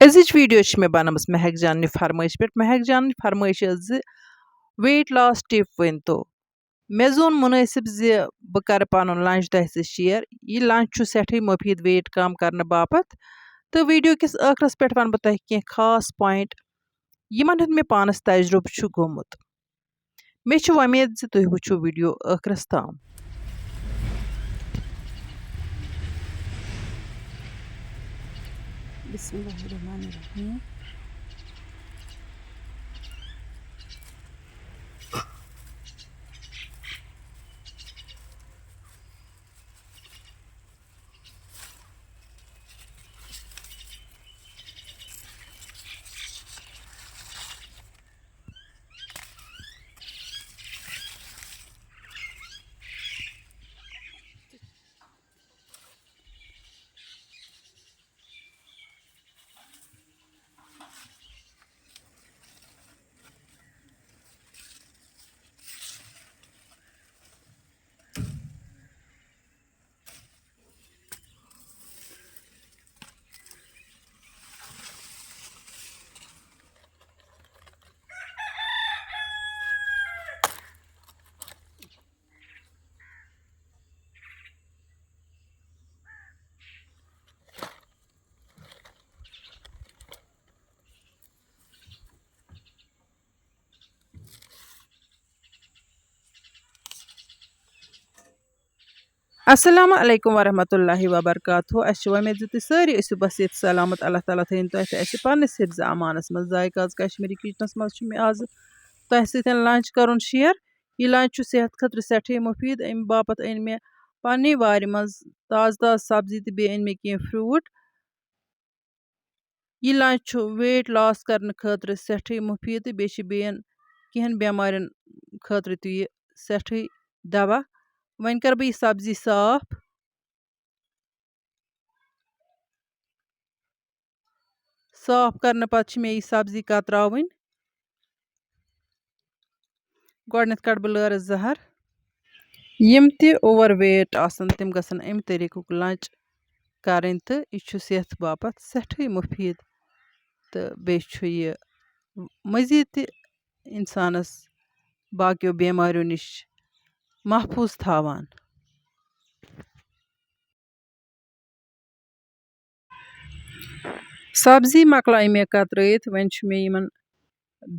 अजिच video मे बनामस महक जान फरमाइश पे महक जान फरमाइश वेट लॉस टिप वन तो मे जोन मुनासिब बह कर पन लंच तह शेयर यह लंच सठे मुफीद वेट कम करने बापत तो वीडियो किस आखरस पे वन बह तह खास पॉइंट यमन हुंद मे पानस तजुर्बे गोमुत मे उम्मीद तुह वुचो वीडियो आखरस ताम। बिस्मिल्लाहिर्रहमानिर्रहीम। अस्सलामु अलैकुम वरहमतुल्लाहि वबरकातुहू। उम्मीद तुम सारी बस ये सलामत अल्लाह ताला थन तुम पन्नस हिफ्ज़ अमानस मज जायक आज कश्मीरी किचनस मज मे आज तुह सतन लंच कर शेयर। यह लंच सेहत खतर सठे मुफीद अमे बापत अन मे पन्ने वार मज ताज़ ताज़ सब्जी तो बे अन मे कह फ्रूट। यह लंच वेट लॉस करने खतर सठे मुफीद बे बेन कहन बेमारन खतर तो यह सठे दवा। वन कर बह सब्जी साफ साफ करने पत मे यह सब्जी कतरावन गोडनेथ कड़ बह लरस जहर यम ते ओवर वेट आसन तम गसन अमि तरीकुक लंच करें तो यह सेहत बापत सठे मुफीद तो बे यह मजीद ते इंसानस बाकियों बेमारियों निश महफूज थावान। सब्जी मकलाय मे कतरत वन मे यमन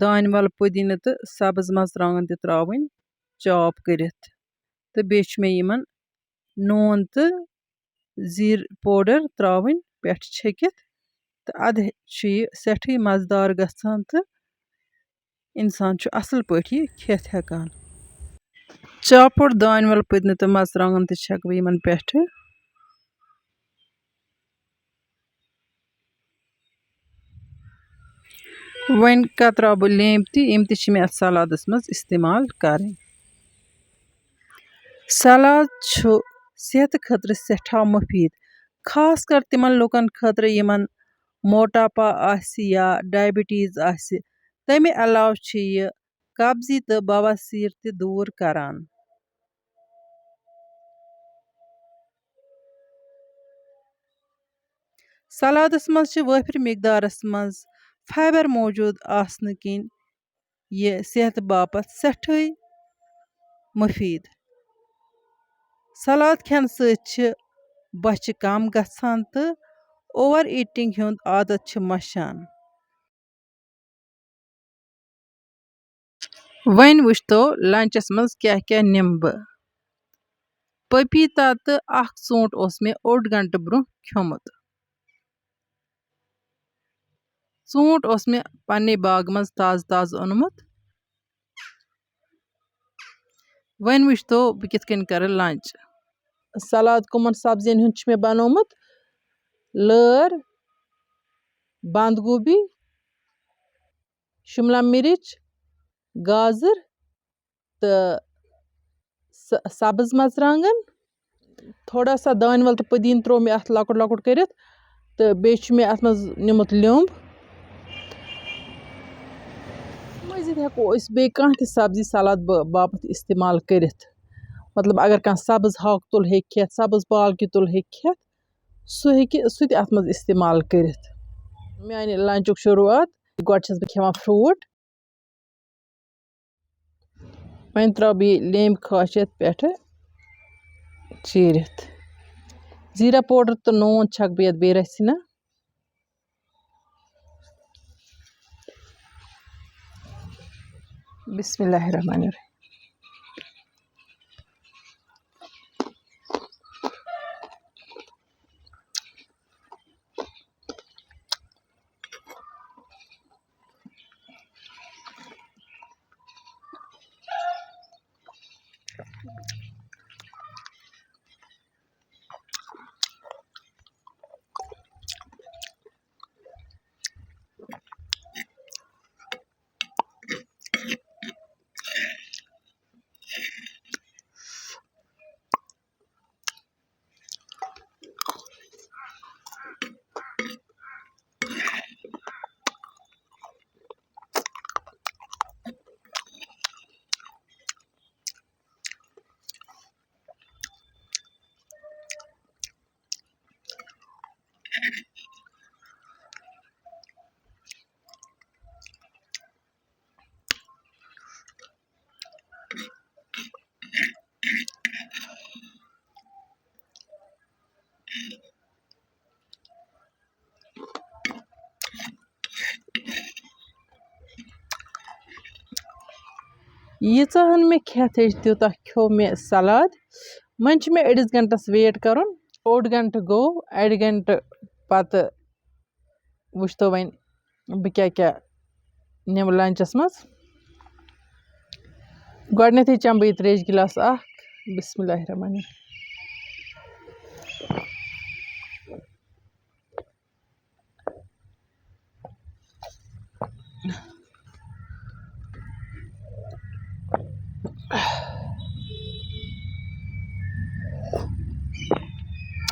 दान वल पुदीन तो सब्ज मर्चांगन ते त्रावन चॉप करित तो बे मे यमन नून तो जीर पाउडर त्रावन पे छकित तो अद यह सठे मजेदार गसान तो इंसान असल पे यह खेत हेकान। चॉपड दान वल पुदीन तो मर्चांगन तो छक बह यमन पे वन कतरा बह लेम तम मे अथ सलादस मज इस्तेमाल कर। सलाद सेहत खतर सठा मुफीद खास कर तिमन लुकन खतर यमन मोटापा या डायबिटीज तमे अलाव यह कब्जी तो बवासीर ते दूर करान। सलादस मज वाफिर मिकदारस मज फाइबर मौजूद आसने किन यह सेहत बापत सठे मुफीद। सलाद खेन सत बच्चे कम गसान तो ओवर ईटिंग हुंद आदत मशान। वन वुच तो लंचस मज क्या क्या निम बह पपीता तो ूट मे ओड गंट ब्रो खमुत। ूट मे पन्ने बाग मज ताज ताज ओनमुत। वन वुच तो बह किथ कन कर लंच। सलाद कमन सब्जियन हुंद मे बनोमुत लर बंद गोभी शिमला मिर्च गाजर तो सब्ज मर्चांगन थोड़ा सा दान वल तो पुदीन त्रो मे अथ लकुट लकुट कर तो बे मे अथ मज निमुत लिम्ब मजीद हेको बे कह त सब्जी सलाद बापत इस्तेमाल कर। मतलब अगर कह सब्ज हाक तुल हे खेत सब्ज पालक तुल हे खेत सह अथ मज इस्तेमाल कर। میانہِ لنچُک شروٗعات گۄڈٕ چھَس بہٕ کھٮ۪وان فرٛوٗٹ وۄنۍ ترٛاوٕ بہٕ یہِ لیٚمبۍ کھاشِ یَتھ پٮ۪ٹھٕ چیٖرِتھ زیٖرا پوڈَر تہٕ نوٗن چھَکہٕ بہٕ یَتھ بیٚیہِ رَژھِ ہنا بسم اللہ الرحمن الرحیم ییٖژاہَن مےٚ کھٮ۪تھ ہیٚچھ تیوٗتاہ کھیوٚو مےٚ سَلاد وۄنۍ چھُ مےٚ أڑِس گھنٛٹَس ویٹ کَرُن اوٚڑ گھنٛٹہٕ گوٚو اَڑِ گھنٛٹہٕ پَتہٕ وٕچھتو وۄنۍ بہٕ کیٛاہ کیٛاہ نِمہٕ لنچَس منٛز گۄڈٕنٮ۪تھٕے چَمہٕ بہٕ یہِ ترٛیشہِ گِلاس اَکھ بِسمِ اللہِ الرحمٰنِ الرحیٖم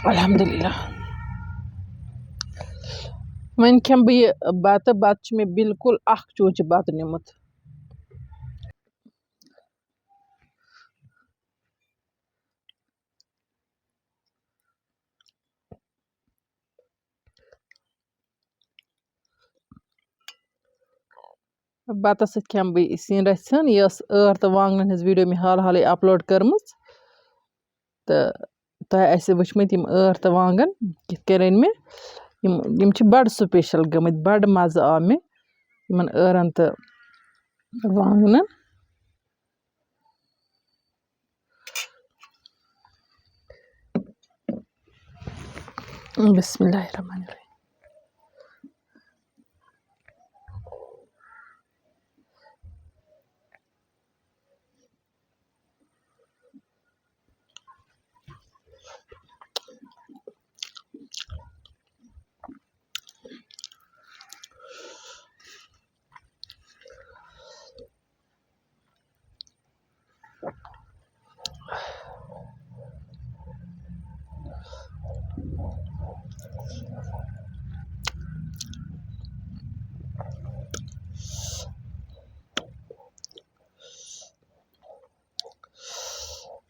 الحمدُاللہ وۄنۍ کھٮ۪مہٕ بہٕ یہِ بَتہٕ چھُ مےٚ بِلکُل اَکھ چوٗنٛچہِ بَتہٕ نیُمُت بَتَس سۭتۍ کھٮ۪مہٕ بہٕ یہِ سِنۍ رَژھِ یہِ ٲس ٲر تہٕ وانٛگنَن ہٕنٛز ویٖڈیو مےٚ حال حالٕے اَپلوڈ کٔرمٕژ تہٕ تۄہہِ آسہِ وٕچھمٕتۍ یِم ٲر تہٕ وانٛگَن کِتھ کٔنۍ رٔنۍ مےٚ یِم چھِ بَڑٕ سُپیشَل گٔمٕتۍ بَڑٕ مَزٕ آو مےٚ یِمَن ٲرَن تہٕ وانٛگنَن بِسمِ اللہِ الرحمٰنِ الرحیٖم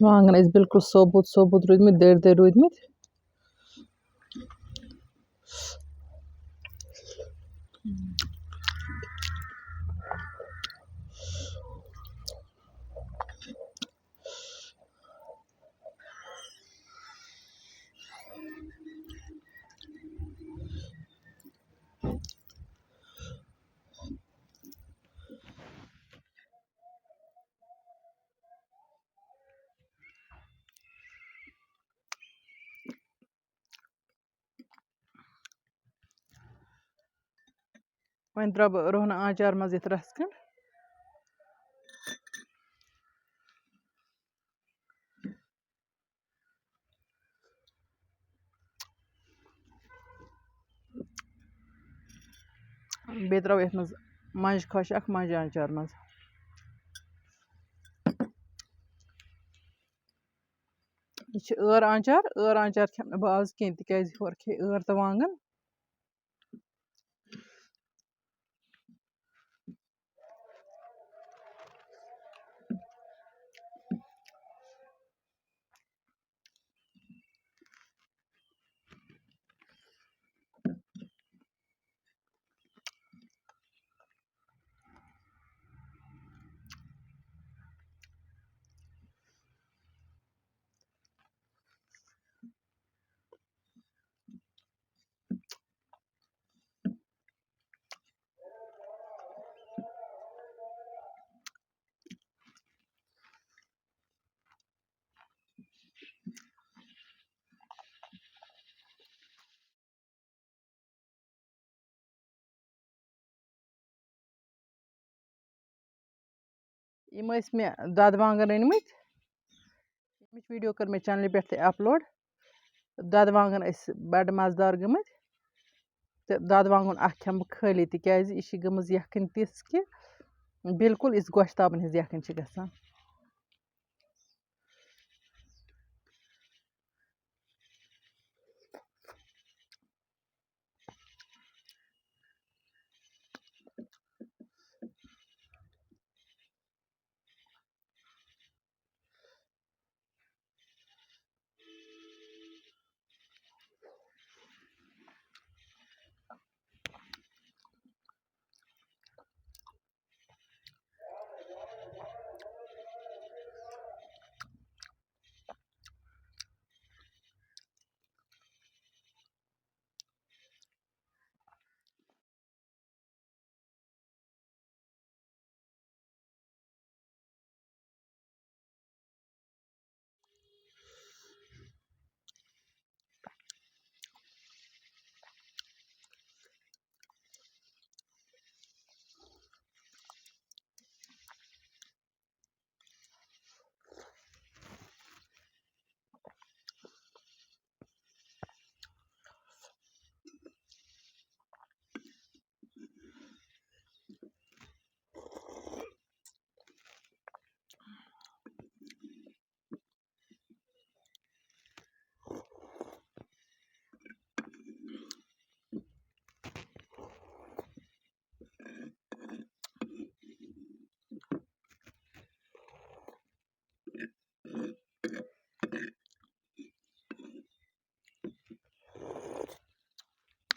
وانٛگَن ٲسۍ بِلکُل ثوبوٗد روٗدۍمٕتۍ دٔرۍ دٔرۍ روٗدۍمٕتۍ وۄنۍ ترٛاوٕ بہٕ رۄہنہٕ آنٛچار منٛز یَتھ رَژھ کھنٛڈ بیٚیہِ ترٛاوٕ یَتھ منٛز مۄنٛجہِ کھۄچھ اَکھ مۄنٛجہِ آنٛچار منٛز یہِ چھِ ٲر آنٛچار کھٮ۪مہٕ نہٕ بہٕ آز کیٚنٛہہ تِکیٛازِ ہورٕ کھے ٲر تہٕ وانٛگَن यम मे दद वांगन अनमत यमच वीडियो कर मे चैनल पे अपलोड दद वांगन बड़ मजेदार गमत तो दद वांगन खेम बह खाली तिकाज यह गमज यखन तिस कि बिल्कुल इस गोश्ताबन हज यखन गसान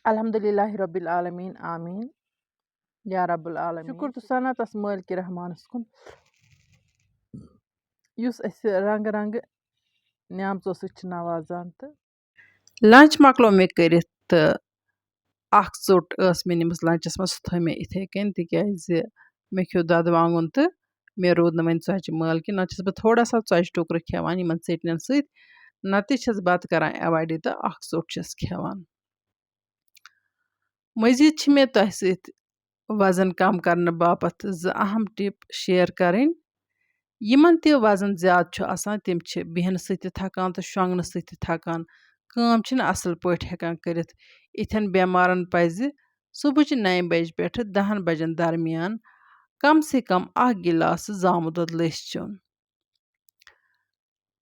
अल्हम्दुलिल्लाह रब्बिल आलमीन आमीन या रब्बुल आलमीन शुक्र तो सनातस मालिक रहमानस कुन युस रंग रंग न्यामचो सह नवाजान तो लंच मकलो मे करित तो चोट मे निमस लंचस मज सह थो मे इथे कन तिकाज मे खो दद वांगुन तो मे रोद न वन चोच माल कि नत बह थोड़ा सा चोच टुकर खेवान यमन चटन सत नत बत करान एवॉइड तो चोट खेवान मजीद मे तह सत वजन कम करने बापत अहम टिप शेयर करें यमन ते वजन ज्यादा आसान तिम बेहन सत थकान तो शोंगन सत थकान काम असल पट हेकान करित इथन बेमारन पज सुबह 9 बज पे 10 बजन दरमियान कम से कम गिलास जामुन दुध लस चुन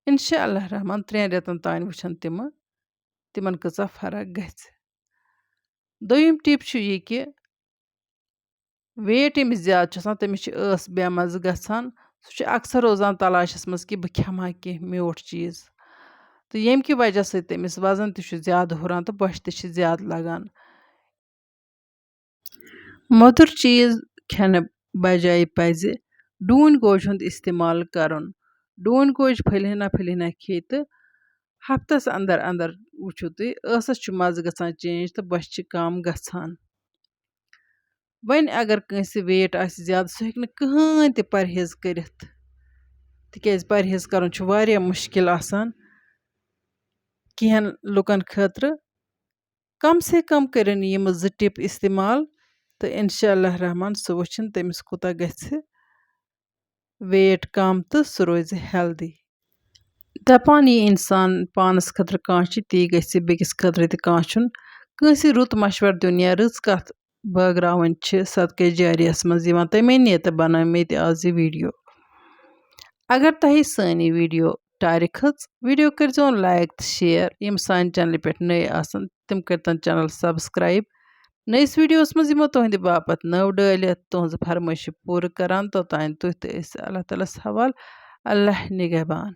इंशाअल्लाह रहमान 3 रेतन तान वुचन तिमन कचा फर्क गछ दोयम टिप यह कि वेट यमिस ज्यादा तमिस बेमज गसान सह अक्सर रोजान तलाशस मज कि बह खेमा कह म्यूठ चीज तो येम कि वजह सत तमिस वजन ज्यादा हुरान तो बश त ज्यादा लगान मधुर चीज खेने बजाय पज डून गोज हुंद इस्तेमाल करन डून गोज फलिहना फलिहना खे तो हफ्तस अंदर अंदर वुचो तुस मज गसान चेंज तो बश कम गसान वन अगर कंस वेट ज्यादा सह हेक कहें ते परहेज करित तिकाज परहेज करन वारिया मुश्किल आसान केहन लुकन खतर कम से कम करिन यम 2 टिप इस्तेमाल तो इंशाअल्लाह रहमान सह वुचन तमिस कोता गछ वेट कम तो सह रोज हेल्दी दपान यह इंसान पानस खतर कह ती गछ बेकिस खतर त कह कंस रुत मशवर दिन या रच कथ बागरावन सदके जारियस मज तमे नियत बनामे आज वीडियो अगर तह सन वीडियो टारि खच वीडियो कर लाइक तो शेयर यम सान चैनल पे नए आसन तिम करतन चैनल सब्सक्राइब नईस वीडियोस मज तुहद बापत नव डालित तुहज फरमाइश पूर करान तोतान तुह तो अल्लाह ताला हवाल अल्लाह निगहबान।